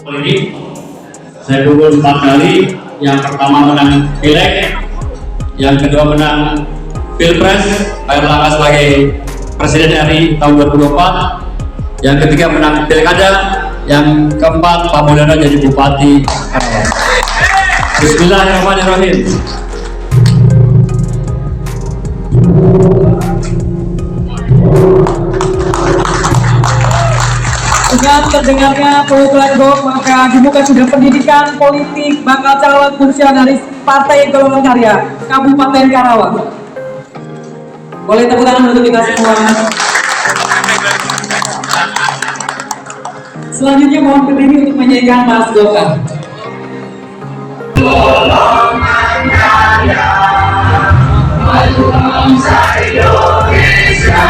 Ini saya dukung 4 kali. Yang pertama menang pileg, yang kedua menang pilpres, Pak Erlangga sebagai Presiden RI tahun 2024, yang ketiga menang pilkada, yang keempat Pak Mulyono jadi Bupati Karawang. Bismillahirrahmanirrahim. Dengan terdengarnya pukulan gong, maka dibuka sudah pendidikan politik bakal calon fungsionaris Partai Golongan Karya Kabupaten Karawang. Boleh tepuk tangan untuk kita semua. Selanjutnya mohon berdiri untuk menyanyikan Mas Golkar. Golongan Karya maju bangsa Indonesia.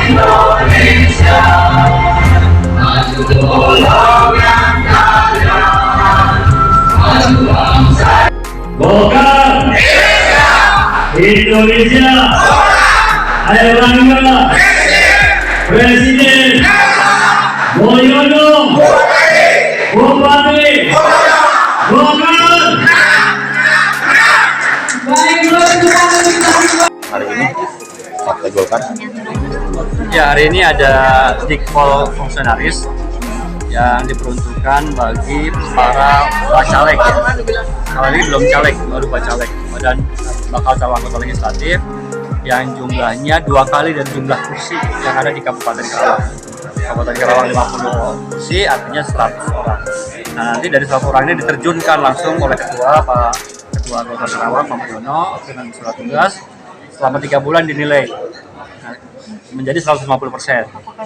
Indonesia, maju golongan karya, maju bangsa. Golkar, Indonesia, Erlangga, Presiden, Mulyono, Bupati, Golkar. Hari ini Partai Golkar. Ya, hari ini ada dikpol fungsionaris yang diperuntukkan bagi para caleg ya. Kalau ini belum caleg, baru caleg dan bakal calon anggota legislatif yang jumlahnya 2 kali dari jumlah kursi yang ada di Kabupaten Karawang. Kabupaten Karawang 50 kursi, artinya 100 orang. Nah, nanti dari 100 orang ini diterjunkan langsung oleh Ketua Golkar Karawang, Pak Mulyono, dengan surat tugas selama 3 bulan dinilai menjadi 150%.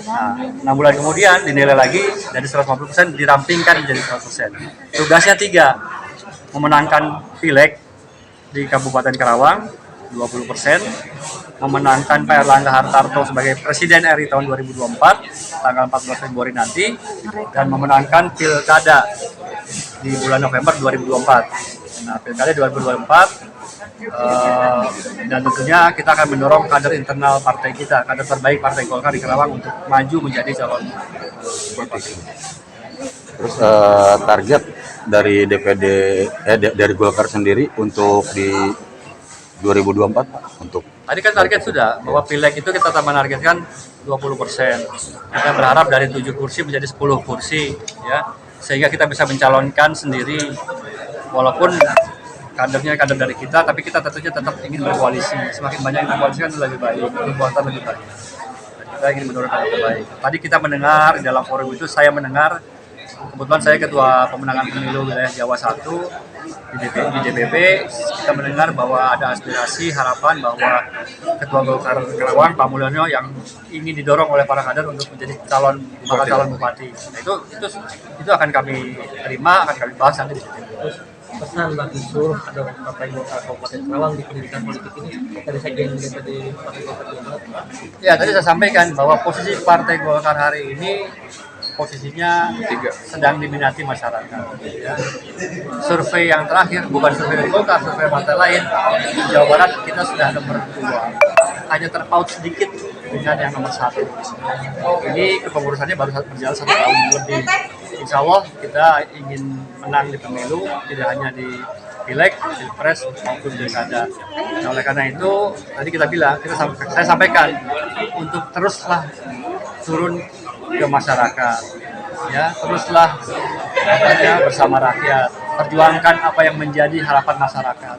Nah, 6 bulan kemudian dinilai lagi dari 150% dirampingkan menjadi 100%. Tugasnya 3, memenangkan pileg di Kabupaten Karawang 20%, memenangkan Pak Erlangga Hartarto sebagai Presiden RI tahun 2024 tanggal 14 Februari nanti, dan memenangkan pilkada di bulan November 2024. Nah, pilkada 2024 dan tentunya kita akan mendorong kader internal partai kita, kader terbaik Partai Golkar di Karawang untuk maju menjadi calon bupati. Terus target dari DPD dari Golkar sendiri untuk di 2024 untuk Tadi kan target sudah bahwa pileg itu kita menargetkan 20%. Kita berharap dari 7 kursi menjadi 10 kursi ya, sehingga kita bisa mencalonkan sendiri walaupun kadernya kader dari kita, tapi kita tentunya tetap ingin berkoalisi. Semakin banyak yang berkoalisi kan lebih baik, kekuatan lebih baik. Dan kita ingin mendorong kader terbaik. Tadi kita mendengar di dalam forum itu, saya mendengar, kebetulan saya ketua pemenangan pemilu wilayah Jawa 1 di DPP, kita mendengar bahwa ada aspirasi, harapan bahwa Ketua Golkar Karawang, Pak Mulyono, yang ingin didorong oleh para kader untuk menjadi bakal calon bupati. Nah, itu akan kami terima, akan kami bahas nanti di DPP. Pesan bagi seluruh kader Partai Golkar Kabupaten Karawang di pendidikan politik ini dari sekjen DPD Partai Golkar Jawa Barat. Ya, tadi saya sampaikan bahwa posisi Partai Golkar hari ini posisinya sedang diminati masyarakat. Ya. Survei yang terakhir, bukan survei dari Golkar, survei partai lain, di Jawa Barat kita sudah nomor 2, hanya terpaut sedikit dengan yang nomor 1. Ini kepengurusannya baru berjalan 1 tahun lebih. Insya Allah kita ingin menang di pemilu, tidak hanya di pileg, pilpres maupun pilkada. Nah, oleh karena itu tadi kita bilang, saya sampaikan untuk teruslah turun ke masyarakat, ya teruslah bersama rakyat, perjuangkan apa yang menjadi harapan masyarakat.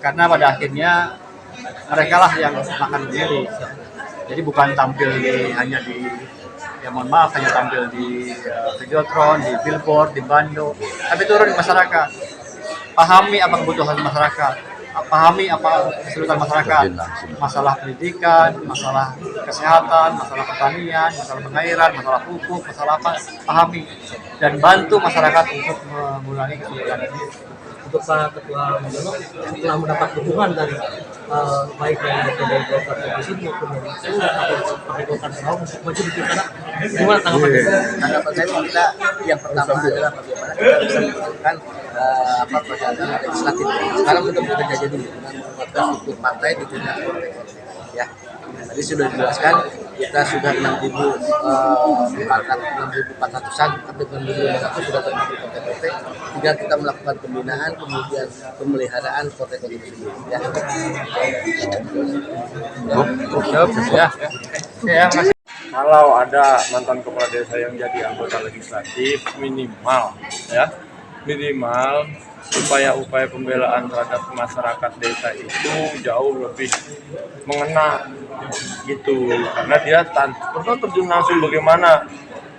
Karena pada akhirnya mereka lah yang akan memilih. Jadi bukan tampil hanya di mohon maaf, hanya tampil di videotron, di billboard, di bando, tapi turun di masyarakat. Pahami apa kebutuhan masyarakat, pahami apa kesulitan masyarakat, masalah pendidikan, masalah kesehatan, masalah pertanian, masalah pengairan, masalah pupuk, masalah apa, pahami dan bantu masyarakat untuk mengurangi kesulitan ini. Untuk Pak Ketua Mulyono setelah mendapat dukungan dari baik dari DPD Golkar Provinsi maupun dari seluruh Partai Golkar Karawang untuk maju di pilkada, gimana tanggapannya? Tanggapan saya kita yang pertama adalah bagaimana kita bisa melakukan perjalanan legislatif. Sekarang kita bekerja dulu dengan membuatkan struktur partai di tingkat partai. ya. Tadi sudah dijelaskan kita sudah 6.400-an dengan satu sudah termasuk KTP. Tinggal kita melakukan pembinaan, kemudian pemeliharaan partai itu sendiri. Ya. Kalau ada mantan kepala desa yang jadi anggota legislatif, minimal upaya-upaya pembelaan terhadap masyarakat desa itu jauh lebih mengena gitu, karena dia pernah terjun langsung bagaimana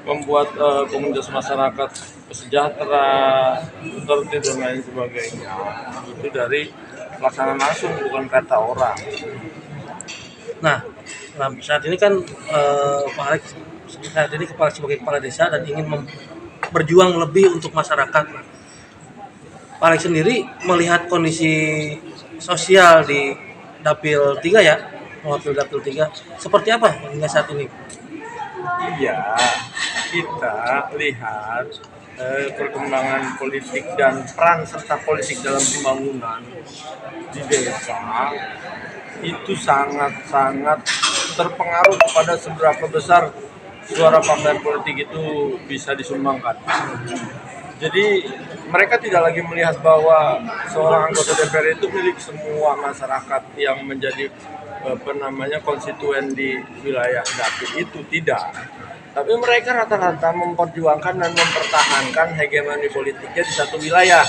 membuat komunitas masyarakat sejahtera, tertib dan lain sebagainya. Itu dari pelaksanaan langsung, bukan kata orang. Nah, saat ini kan Pak Alex saat ini sebagai kepala desa dan ingin berjuang lebih untuk masyarakat. Pak Alex sendiri melihat kondisi sosial di Dapil 3 ya, mewakili Dapil 3, seperti apa hingga saat ini? Iya, kita lihat perkembangan politik dan peran serta politik dalam pembangunan di desa itu sangat-sangat terpengaruh kepada seberapa besar suara partai politik itu bisa disumbangkan. Jadi mereka tidak lagi melihat bahwa seorang anggota DPR itu milik semua masyarakat yang menjadi konstituen di wilayah dapil itu, tidak. Tapi mereka rata-rata memperjuangkan dan mempertahankan hegemoni politiknya di satu wilayah.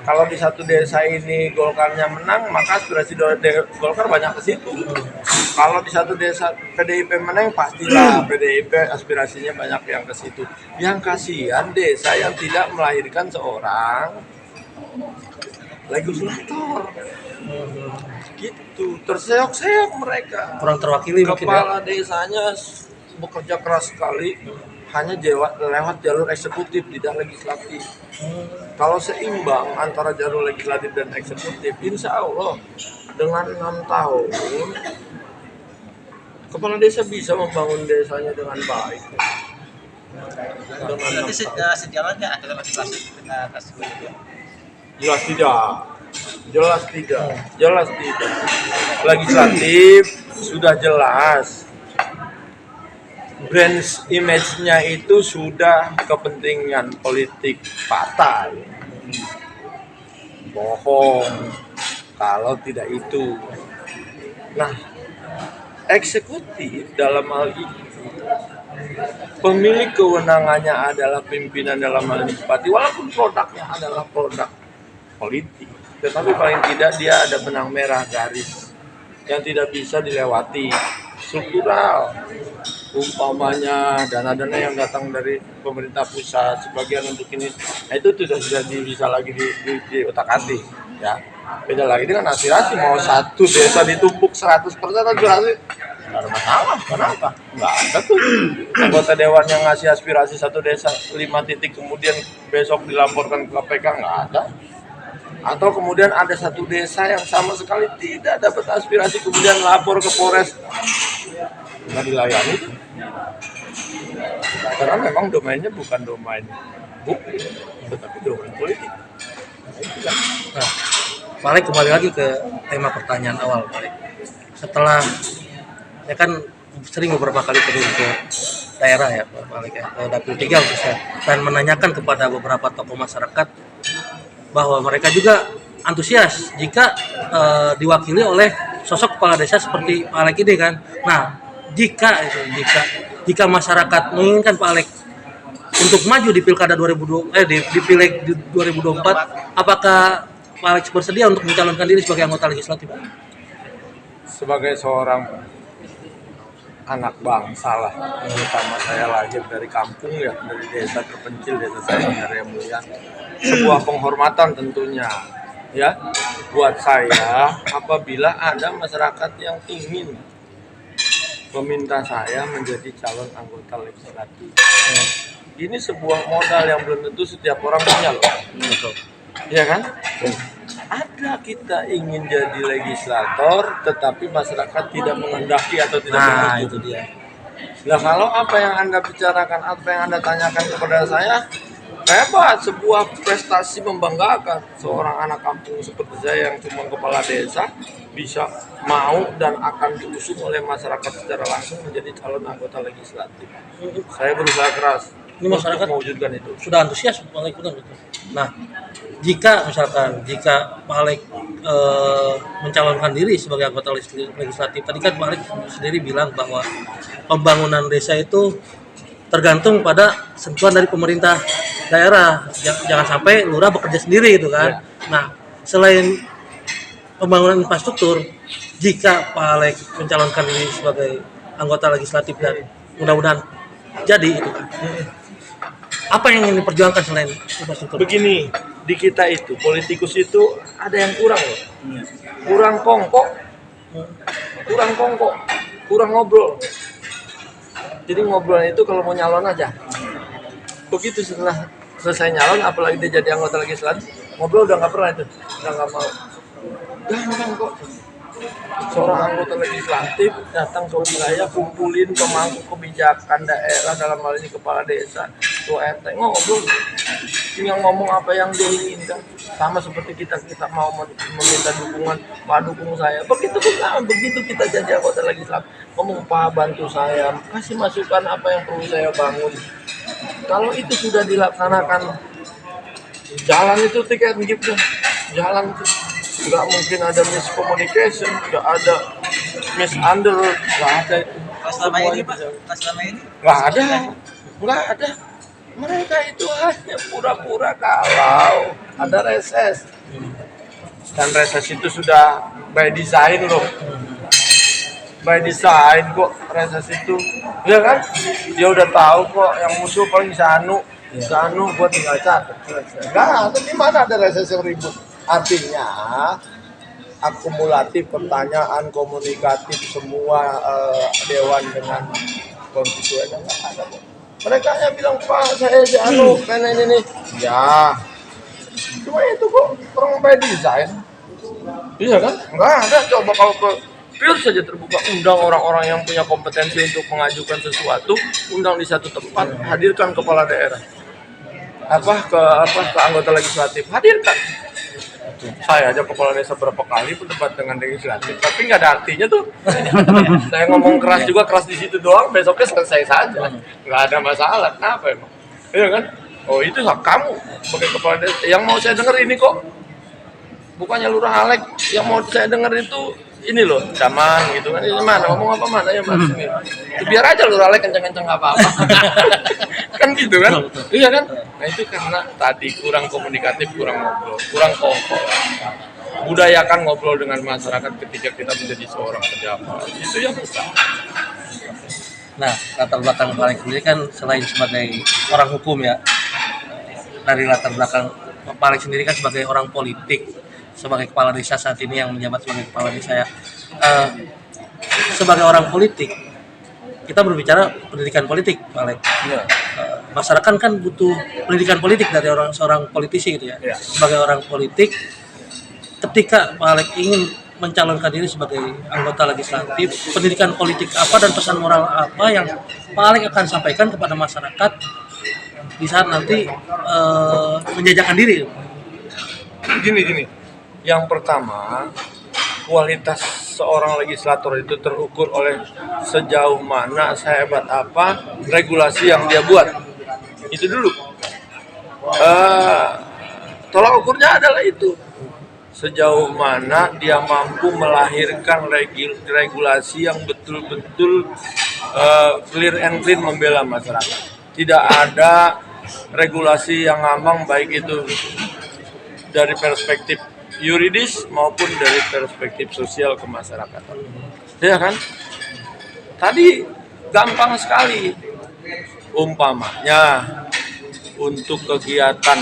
Kalau di satu desa ini Golkarnya menang, maka aspirasi Golkar banyak ke situ. Kalau di satu desa PDIP menang, pastilah PDIP aspirasinya banyak yang ke situ. Yang kasihan desa yang tidak melahirkan seorang legislator. Gitu, terseok-seok mereka. Kurang terwakili mungkin ya. Kepala desanya bekerja keras sekali, hanya lewat jalur eksekutif, tidak legislatif. Kalau seimbang antara jalur legislatif dan eksekutif, insya Allah dengan 6 tahun kepala desa bisa membangun desanya dengan baik. Nanti sejalannya ada legislasi dengan eksekutif. Jelas tidak. Legislatif sudah jelas. Brand image-nya itu sudah kepentingan politik partai. Bohong kalau tidak itu. Nah, eksekutif dalam hal ini pemilik kewenangannya adalah pimpinan dalam hal ini bupati, walaupun produknya adalah produk politik, tetapi paling tidak dia ada benang merah garis yang tidak bisa dilewati, struktural. Umpamanya dana-dana yang datang dari pemerintah pusat sebagian untuk ini, nah itu sudah bisa lagi di otak-atik ya. Beda lagi dengan aspirasi, mau satu desa ditumpuk 100% aspirasi, nggak ada masalah. Kenapa? Nggak ada tuh anggota dewan yang ngasih aspirasi satu desa 5 titik kemudian besok dilaporkan ke KPK, nggak ada. Atau kemudian ada satu desa yang sama sekali tidak dapat aspirasi kemudian lapor ke Polres, nggak dilayani. Karena memang domainnya bukan domain hukum, tetapi domain politik. Nah, Pak Alex kembali lagi ke tema pertanyaan awal, Pak Alex. Setelah ya kan sering beberapa kali turun ke daerah ya Pak Alex ya, ke Dapil 3 khususnya, dan menanyakan kepada beberapa tokoh masyarakat bahwa mereka juga antusias jika diwakili oleh sosok kepala desa seperti Pak Alex ini kan. Nah, jika masyarakat menginginkan Pak Alex untuk maju di Pilkada di Pileg 2024, apakah Pak Alex bersedia untuk mencalonkan diri sebagai anggota legislatif? Sebagai seorang anak bangsa lah, terutama saya lahir dari kampung ya, dari desa terpencil, desa saya Mulia, sebuah penghormatan tentunya ya buat saya apabila ada masyarakat yang ingin meminta saya menjadi calon anggota legislatif. Ini sebuah modal yang belum tentu setiap orang punya loh. Iya kan? Ada kita ingin jadi legislator, tetapi masyarakat tidak menghendaki atau tidak mendukung. Itu dia. Nah, kalau apa yang Anda bicarakan, apa yang Anda tanyakan kepada saya, hebat, sebuah prestasi membanggakan. Seorang anak kampung seperti saya yang cuma kepala desa bisa mau dan akan diusung oleh masyarakat secara langsung menjadi calon anggota legislatif. Saya berusaha keras Ini masyarakat untuk mewujudkan itu. sudah antusias Pak Alek betul. Nah, jika Pak Alek mencalonkan diri sebagai anggota legislatif, tadi kan Pak Alek sendiri bilang bahwa pembangunan desa itu tergantung pada sentuhan dari pemerintah daerah. Jangan sampai lurah bekerja sendiri gitu kan. Nah, selain pembangunan infrastruktur, jika Pak Alek mencalonkan diri sebagai anggota legislatif dan mudah-mudahan jadi itu kan. Apa yang ingin diperjuangkan selain infrastruktur? Begini, di kita itu politikus itu ada yang kurang loh. Kurang kongkok, kurang ngobrol. Jadi ngobrolnya itu kalau mau nyalon aja. Begitu setelah selesai nyalon, apalagi dia jadi anggota legislatif, ngobrol udah nggak pernah itu, udah nggak mau. Gampang kok. Seorang anggota legislatif datang ke wilayah, kumpulin pemangku kebijakan daerah, dalam hal ini kepala desa, ketua RT, ngobrol, tinggal ngomong apa yang dia inginkan. Sama seperti kita mau meminta dukungan, Pak dukung saya. Begitu kita jadi anggota legislatif, ngomong Pak bantu saya, kasih masukan apa yang perlu saya bangun. Kalau itu sudah dilaksanakan, jalan itu tiket gitu, jalan itu. Nggak mungkin ada miscommunication, nggak ada misunder, nggak ada itu. Selama ini Pak, selama ini Nggak ada. Mereka itu hanya pura-pura kalau ada reses. Dan reses itu sudah by design loh. By design kok reses itu, ya kan? Dia udah tahu kok yang musuh paling Sanu gua tinggal catat. Enggak, di mana ada reses yang ribut? Artinya akumulatif pertanyaan komunikatif semua dewan dengan konstituennya nggak ada. Mereka hanya bilang Pak saya pengen ini, ya cuma itu kok orang by design, iya kan? Nggak ada. Coba kalau ke pure saja terbuka, undang orang-orang yang punya kompetensi untuk mengajukan sesuatu, undang di satu tempat, hadirkan kepala daerah, ke anggota legislatif, hadirkan. Saya aja kepala desa berapa kali berdebat dengan legislatif, tapi nggak ada artinya tuh. Saya ngomong keras juga, keras di situ doang, besoknya selesai saja, nggak ada masalah. Kenapa emang? Iya kan? Oh itu hak kamu sebagai kepala desa. Yang mau saya dengar ini kok, bukannya Lurah Alek. Yang mau saya dengar itu ini loh, zaman gitu kan. Ini mana? Ngomong apa mana ya mas? Itu biar aja Lurah Alek kenceng-kenceng nggak apa-apa. Kan gitu kan? Iya kan? Nah itu karena tadi kurang komunikatif, kurang ngobrol, kurang kongkol. Budayakan ngobrol dengan masyarakat ketika kita menjadi seorang pejabat. Itu yang besar. Nah, latar belakang Pak Alek sendiri kan selain sebagai orang hukum ya, dari latar belakang Pak Alek sendiri kan sebagai orang politik, sebagai kepala desa saat ini yang menjabat sebagai kepala desa ya. Sebagai orang politik, kita berbicara pendidikan politik, Pak Alek. Ya. Masyarakat kan butuh pendidikan politik dari seorang politisi gitu ya. Ya. Sebagai orang politik, ketika Pak Alek ingin mencalonkan diri sebagai anggota legislatif, pendidikan politik apa dan pesan moral apa yang Pak Alek akan sampaikan kepada masyarakat di saat nanti menjajakan diri? Gini. Yang pertama, kualitas seorang legislator itu terukur oleh sejauh mana, sehebat apa regulasi yang dia buat. Itu dulu. Tolak ukurnya adalah itu. Sejauh mana dia mampu melahirkan regulasi yang betul-betul clear and clean membela masyarakat. Tidak ada regulasi yang ngambang, baik itu dari perspektif yuridis maupun dari perspektif sosial kemasyarakatan. Ya kan? Tadi gampang sekali. Umpamanya untuk kegiatan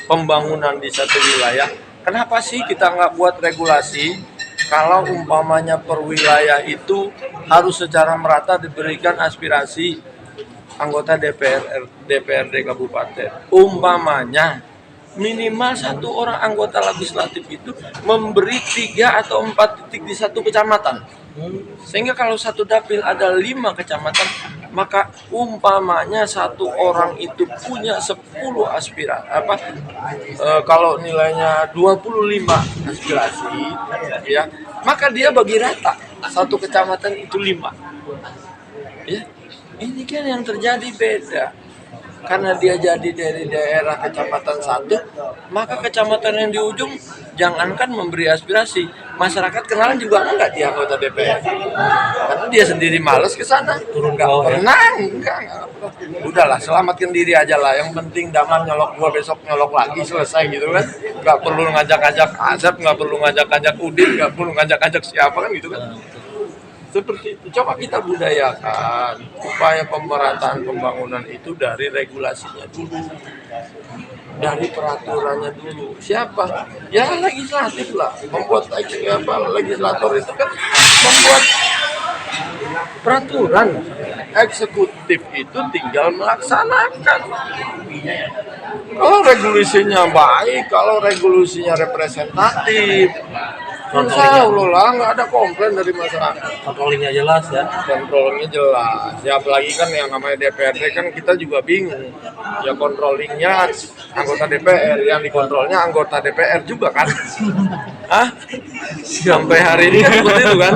pembangunan di satu wilayah, kenapa sih kita nggak buat regulasi kalau umpamanya per wilayah itu harus secara merata diberikan aspirasi anggota DPRD kabupaten. Umpamanya minimal satu orang anggota legislatif itu memberi 3 atau 4 titik di satu kecamatan. Sehingga kalau satu dapil ada 5 kecamatan, maka umpamanya satu orang itu punya 10 kalau nilainya 25 aspirasi ya, maka dia bagi rata satu kecamatan itu 5. Ya, ini kan yang terjadi beda. Karena dia jadi dari daerah kecamatan satu, maka kecamatan yang di ujung jangankan memberi aspirasi, masyarakat kenalan juga enggak dia anggota DPR. Karena dia sendiri males ke sana, turun enggak pernah, enggak. Udahlah, selamatkan diri aja lah. Yang penting Daman nyolok gua, besok nyolok lagi, selesai gitu kan. Enggak perlu ngajak-ngajak Azab, enggak perlu ngajak-ngajak Udin, enggak perlu ngajak-ngajak siapa kan gitu kan. Seperti itu, coba kita budayakan upaya pemerataan pembangunan itu dari regulasinya dulu, dari peraturannya dulu. Siapa? Ya legislatif lah, membuat legislator itu kan membuat peraturan, eksekutif itu tinggal melaksanakan. Kalau regulasinya baik, kalau regulasinya representatif, insya Allah lah nggak ada komplain dari masyarakat. Controllingnya jelas ya. Kontrolnya jelas. Ya apalagi kan yang namanya DPRD kan kita juga bingung. Ya controllingnya anggota DPR, yang dikontrolnya anggota DPR juga kan. Hah? Sampai hari ini kan seperti itu kan.